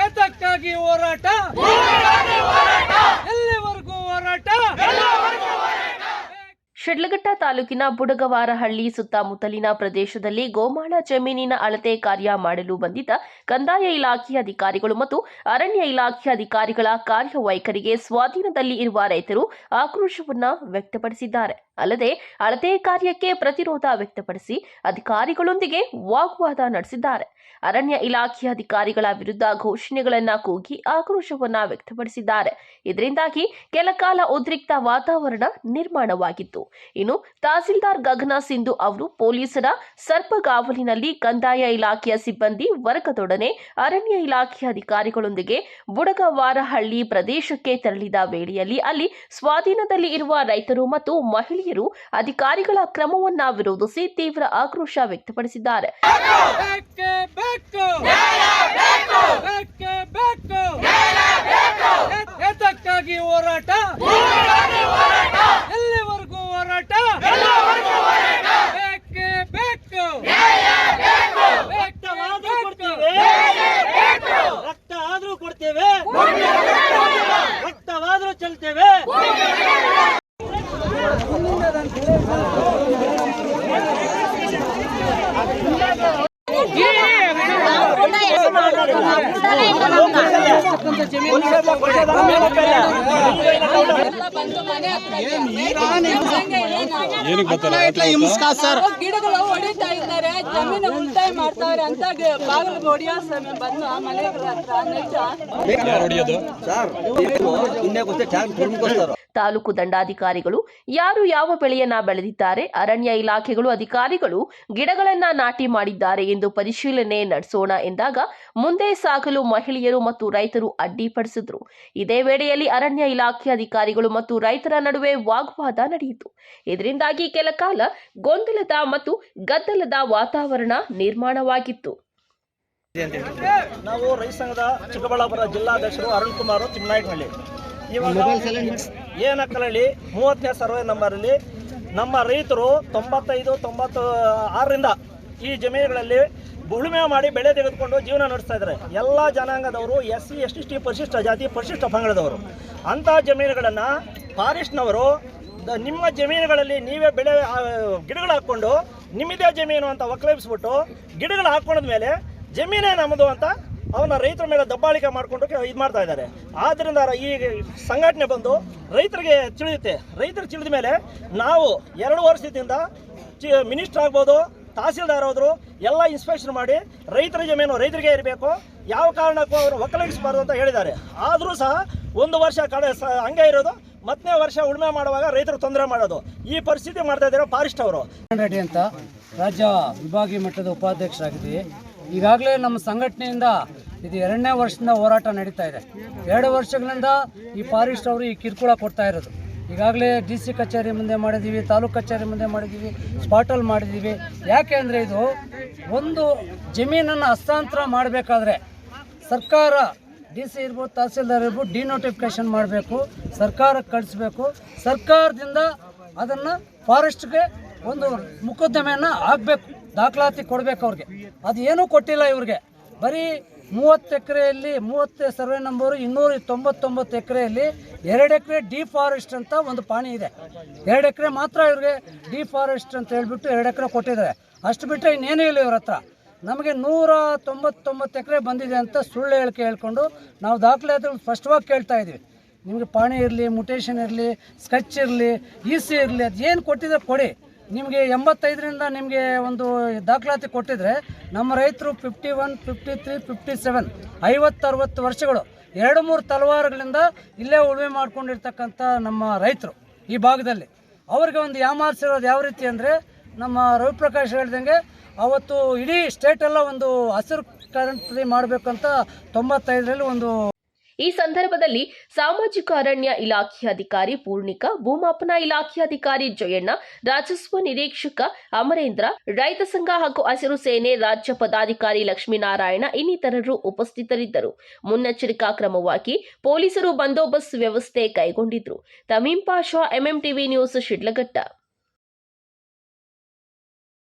ಎದಕ್ಕಾಗಿ ಹೋರಾಟ, ಎಲ್ಲಿವರೆಗೂ ಹೋರಾಟ. ಶಿಡ್ಲಘಟ್ಟ ತಾಲೂಕಿನ ಬುಡಗವಾರಹಳ್ಳಿ ಸುತ್ತಮುತ್ತಲಿನ ಪ್ರದೇಶದಲ್ಲಿ ಗೋಮಾಳ ಜಮೀನಿನ ಅಳತೆ ಕಾರ್ಯ ಮಾಡಲು ಬಂದಿದ್ದ ಕಂದಾಯ ಇಲಾಖೆ ಅಧಿಕಾರಿಗಳು ಮತ್ತು ಅರಣ್ಯ ಇಲಾಖೆ ಅಧಿಕಾರಿಗಳ ಕಾರ್ಯವೈಖರಿಗೆ ಸ್ವಾಧೀನದಲ್ಲಿ ಇರುವ ರೈತರು ಆಕ್ರೋಶವನ್ನು ವ್ಯಕ್ತಪಡಿಸಿದ್ದಾರೆ. ಅಲ್ಲದೆ ಅಳತೆ ಕಾರ್ಯಕ್ಕೆ ಪ್ರತಿರೋಧ ವ್ಯಕ್ತಪಡಿಸಿ ಅಧಿಕಾರಿಗಳೊಂದಿಗೆ ವಾಗ್ವಾದ ನಡೆಸಿದ್ದಾರೆ. ಅರಣ್ಯ ಇಲಾಖೆ ಅಧಿಕಾರಿಗಳ ವಿರುದ್ಧ ಘೋಷಣೆಗಳನ್ನು ಕೂಗಿ ಆಕ್ರೋಶವನ್ನ ವ್ಯಕ್ತಪಡಿಸಿದ್ದಾರೆ. ಇದರಿಂದಾಗಿ ಕೆಲಕಾಲ ಉದ್ರಿಕ್ತ ವಾತಾವರಣ ನಿರ್ಮಾಣವಾಗಿತ್ತು. ಇನ್ನು ತಹಸೀಲ್ದಾರ್ ಗಗನ ಸಿಂಧು ಅವರು ಪೊಲೀಸರ ಸರ್ಪಗಾವಲಿನಲ್ಲಿ ಕಂದಾಯ ಇಲಾಖೆಯ ಸಿಬ್ಬಂದಿ ವರ್ಗದೊಡನೆ ಅರಣ್ಯ ಇಲಾಖೆ ಅಧಿಕಾರಿಗಳೊಂದಿಗೆ ಬುಡಗವಾರಹಳ್ಳಿ ಪ್ರದೇಶಕ್ಕೆ ತೆರಳಿದ ವೇಳೆಯಲ್ಲಿ ಅಲ್ಲಿ ಸ್ವಾಧೀನದಲ್ಲಿ ಇರುವ ರೈತರು ಮತ್ತು ಮಹಿಳೆಯರು ಅಧಿಕಾರಿಗಳ ಕ್ರಮವನ್ನ ವಿರೋಧಿಸಿ ತೀವ್ರ ಆಕ್ರೋಶ ವ್ಯಕ್ತಪಡಿಸಿದ್ದಾರೆ. ಎದಕ್ಕಾಗಿ ಹೋರಾಟ, ಎಲ್ಲಿವರೆಗೂ ಹೋರಾಟ, ಬೇಕೇ ಬೇಕು, ರಕ್ತ ಆದ್ರೂ ಕೊಡ್ತೇವೆ, ರಕ್ತವಾದ್ರೂ ಚೆಲ್ತೇವೆ. ಗಿಡಗಳು ಹೊಡಿತಾ ಇದ್ದಾರೆ, ಜಮೀನು ಉಳಿತಾಯ ಮಾಡ್ತಾವ್ರೆ ಅಂತ ಬಾಗಿಲು ಹೊಡಿಯೋ ಬಂದು ಮನೆಗಳ ಹತ್ರ ತಾಲೂಕು ದಂಡಾಧಿಕಾರಿಗಳು ಯಾರು ಯಾವ ಬೆಳೆಯನ್ನ ಬೆಳೆದಿದ್ದಾರೆ, ಅರಣ್ಯ ಇಲಾಖೆಗಳು ಅಧಿಕಾರಿಗಳು ಗಿಡಗಳನ್ನ ನಾಟಿ ಮಾಡಿದ್ದಾರೆ ಎಂದು ಪರಿಶೀಲನೆ ನಡೆಸೋಣ ಎಂದಾಗ ಮುಂದೆ ಸಾಗಲು ಮಹಿಳೆಯರು ಮತ್ತು ರೈತರು ಅಡ್ಡಿಪಡಿಸಿದ್ರು. ಇದೇ ವೇಳೆಯಲ್ಲಿ ಅರಣ್ಯ ಇಲಾಖೆ ಅಧಿಕಾರಿಗಳು ಮತ್ತು ರೈತರ ನಡುವೆ ವಾಗ್ವಾದ ನಡೆಯಿತು. ಇದರಿಂದಾಗಿ ಕೆಲಕಾಲ ಗೊಂದಲದ ಮತ್ತು ಗದ್ದಲದ ವಾತಾವರಣ ನಿರ್ಮಾಣವಾಗಿತ್ತು. ನಾವು ರೈತ ಸಂಘದ ಚಿಕ್ಕಬಳ್ಳಾಪುರ ಜಿಲ್ಲಾಧ್ಯಕ್ಷರು ಅರುಣ್ ಕುಮಾರ್ ಚಿಮ್ಮನಾಯಕನಹಳ್ಳಿ. ಇವಾಗ ಏನಕ್ಕಲಹಳ್ಳಿ 30ನೇ ಸರ್ವೆ ನಂಬರಲ್ಲಿ ನಮ್ಮ ರೈತರು 95-96ರಿಂದ ಈ ಜಮೀನುಗಳಲ್ಲಿ ಉಳುಮೆ ಮಾಡಿ ಬೆಳೆ ತೆಗೆದುಕೊಂಡು ಜೀವನ ನಡೆಸ್ತಾ ಇದ್ದಾರೆ. ಎಲ್ಲ ಜನಾಂಗದವರು SC ST ಪರಿಶಿಷ್ಟ ಜಾತಿ ಪರಿಶಿಷ್ಟ ಪಂಗಡದವರು. ಅಂಥ ಜಮೀನುಗಳನ್ನು ಫಾರೆಸ್ಟ್ನವರು ನಿಮ್ಮ ಜಮೀನುಗಳಲ್ಲಿ ನೀವೇ ಬೆಳೆ ಗಿಡಗಳು ಹಾಕ್ಕೊಂಡು ನಿಮ್ಮದೇ ಜಮೀನು ಅಂತ ಒಕ್ಕಲಿಸ್ಬಿಟ್ಟು ಗಿಡಗಳು ಹಾಕ್ಕೊಂಡ್ಮೇಲೆ ಜಮೀನೇ ನಮ್ಮದು ಅಂತ ಅವನ ರೈತರ ಮೇಲೆ ದಬ್ಬಾಳಿಕೆ ಮಾಡಿಕೊಂಡು ಇದು ಮಾಡ್ತಾ ಇದ್ದಾರೆ. ಆದ್ದರಿಂದ ಈ ಸಂಘಟನೆ ಬಂದು ರೈತರಿಗೆ ತಿಳಿಯುತ್ತೆ. ರೈತರು ತಿಳಿದ ಮೇಲೆ ನಾವು 2 ವರ್ಷದಿಂದ ಮಿನಿಸ್ಟರ್ ಆಗ್ಬೋದು, ತಹಸೀಲ್ದಾರ್ ಹೋದ್ರು, ಎಲ್ಲ ಇನ್ಸ್ಪೆಕ್ಷನ್ ಮಾಡಿ ರೈತರ ಜಮೀನು ರೈತರಿಗೆ ಇರಬೇಕು, ಯಾವ ಕಾರಣಕ್ಕೂ ಅವರು ಒಕ್ಕಲಿಗಿಸಬಾರ್ದು ಅಂತ ಹೇಳಿದ್ದಾರೆ. ಆದರೂ ಸಹ 1 ವರ್ಷ ಹಂಗೆ ಇರೋದು, ಮತ್ತನೇ ವರ್ಷ ಉಳುಮೆ ಮಾಡುವಾಗ ರೈತರು ತೊಂದರೆ ಮಾಡೋದು, ಈ ಪರಿಸ್ಥಿತಿ ಮಾಡ್ತಾ ಇದ್ದಾರೆ ಫಾರೆಸ್ಟ್ ಅವರು. ರೆಡ್ಡಿ ಅಂತ ರಾಜ್ಯ ವಿಭಾಗೀಯ ಮಟ್ಟದ ಉಪಾಧ್ಯಕ್ಷರಾಗಿದ್ದೀವಿ. ಈಗಾಗಲೇ ನಮ್ಮ ಸಂಘಟನೆಯಿಂದ ಇದು 2ನೇ ವರ್ಷದಿಂದ ಹೋರಾಟ ನಡೀತಾ ಇದೆ. 2 ವರ್ಷಗಳಿಂದ ಈ ಫಾರೆಸ್ಟ್ ಅವರು ಈ ಕಿರುಕುಳ ಕೊಡ್ತಾ ಇರೋದು. ಈಗಾಗಲೇ DC ಕಚೇರಿ ಮುಂದೆ ಮಾಡಿದ್ದೀವಿ, ತಾಲೂಕು ಕಚೇರಿ ಮುಂದೆ ಮಾಡಿದ್ದೀವಿ, ಸ್ಪಾಟಲ್ಲಿ ಮಾಡಿದ್ದೀವಿ. ಯಾಕೆ ಅಂದರೆ ಇದು ಒಂದು ಜಮೀನನ್ನು ಹಸ್ತಾಂತರ ಮಾಡಬೇಕಾದ್ರೆ ಸರ್ಕಾರ DC ಇರ್ಬೋದು, ತಹಸೀಲ್ದಾರ್ ಇರ್ಬೋದು, ಡಿನೋಟಿಫಿಕೇಷನ್ ಮಾಡಬೇಕು, ಸರ್ಕಾರಕ್ಕೆ ಕಳಿಸ್ಬೇಕು. ಸರ್ಕಾರದಿಂದ ಅದನ್ನು ಫಾರೆಸ್ಟ್ಗೆ ಒಂದು ಮೊಕದ್ದಮೆಯನ್ನು ಆಗಬೇಕು, ದಾಖಲಾತಿ ಕೊಡಬೇಕು ಅವ್ರಿಗೆ. ಅದು ಏನೂ ಕೊಟ್ಟಿಲ್ಲ ಇವ್ರಿಗೆ. ಬರೀ 30 ಎಕರೆಯಲ್ಲಿ 30 ಸರ್ವೆ ನಂಬರು 299 ಎಕರೆಯಲ್ಲಿ 2 ಎಕರೆ ಡಿಫಾರೆಸ್ಟ್ ಅಂತ ಒಂದು ಪಾಣಿ ಇದೆ. 2 ಎಕರೆ ಮಾತ್ರ ಇವ್ರಿಗೆ ಡಿಫಾರೆಸ್ಟ್ ಅಂತ ಹೇಳ್ಬಿಟ್ಟು 2 ಎಕರೆ ಕೊಟ್ಟಿದ್ದಾರೆ. ಅಷ್ಟು ಬಿಟ್ಟರೆ ಇನ್ನೇನೂ ಇಲ್ಲ ಇವ್ರ ಹತ್ರ. ನಮಗೆ 199 ಎಕರೆ ಬಂದಿದೆ ಅಂತ ಸುಳ್ಳು ಹೇಳಿಕೆ ಹೇಳ್ಕೊಂಡು ನಾವು ದಾಖಲಾತಿಗಳು ಸ್ಪಷ್ಟವಾಗಿ ಕೇಳ್ತಾ ಇದ್ದೀವಿ. ನಿಮಗೆ ಪಾಣಿ ಇರಲಿ, ಮುಟೇಷನ್ ಇರಲಿ, ಸ್ಕೆಚ್ ಇರಲಿ, EC ಇರಲಿ, ಅದು ಏನು ಕೊಟ್ಟಿದ್ರೆ ಕೊಡಿ. ನಿಮಗೆ 85ರಿಂದ ನಿಮಗೆ ಒಂದು ದಾಖಲಾತಿ ಕೊಟ್ಟಿದ್ರೆ ನಮ್ಮ ರೈತರು 51, 53, 57 50-60 ವರ್ಷಗಳು 2-3 ತಲವಾರುಗಳಿಂದ ಇಲ್ಲೇ ಉಳುಮೆ ಮಾಡ್ಕೊಂಡಿರ್ತಕ್ಕಂಥ ನಮ್ಮ ರೈತರು ಈ ಭಾಗದಲ್ಲಿ. ಅವ್ರಿಗೆ ಒಂದು ಯಾಮಾರಿಸಿರೋದು ಯಾವ ರೀತಿ ಅಂದರೆ, ನಮ್ಮ ರವಿಪ್ರಕಾಶ್ ಹೇಳ್ದಂಗೆ ಅವತ್ತು ಇಡೀ ಸ್ಟೇಟೆಲ್ಲ ಒಂದು ಹಸಿರು ಕ್ರಾಂತಿ ಮಾಡಬೇಕಂತ 95ರಲ್ಲಿ ಒಂದು ಈ ಸಂದರ್ಭದಲ್ಲಿ ಸಾಮಾಜಿಕ ಅರಣ್ಯ ಇಲಾಖೆ ಅಧಿಕಾರಿ ಪೂರ್ಣಿಕಾ, ಭೂಮಾಪನ ಇಲಾಖೆ ಅಧಿಕಾರಿ ಜಯಣ್ಣ, ರಾಜಸ್ವ ನಿರೀಕ್ಷಕ ಅಮರೇಂದ್ರ, ರೈತ ಸಂಘ ಹಾಗೂ ಹಸಿರು ಸೇನೆ ರಾಜ್ಯ ಪದಾಧಿಕಾರಿ ಲಕ್ಷ್ಮೀನಾರಾಯಣ ಇನ್ನಿತರರು ಉಪಸ್ಥಿತರಿದ್ದರು. ಮುನ್ನೆಚ್ಚರಿಕಾ ಕ್ರಮವಾಗಿ ಪೊಲೀಸರು ಬಂದೋಬಸ್ತ್ ವ್ಯವಸ್ಥೆ ಕೈಗೊಂಡಿದ್ರು. ತಮೀಂ ಪಾಷಾ, MMTV ನ್ಯೂಸ್, ಶಿಡ್ಲಘಟ್ಟ.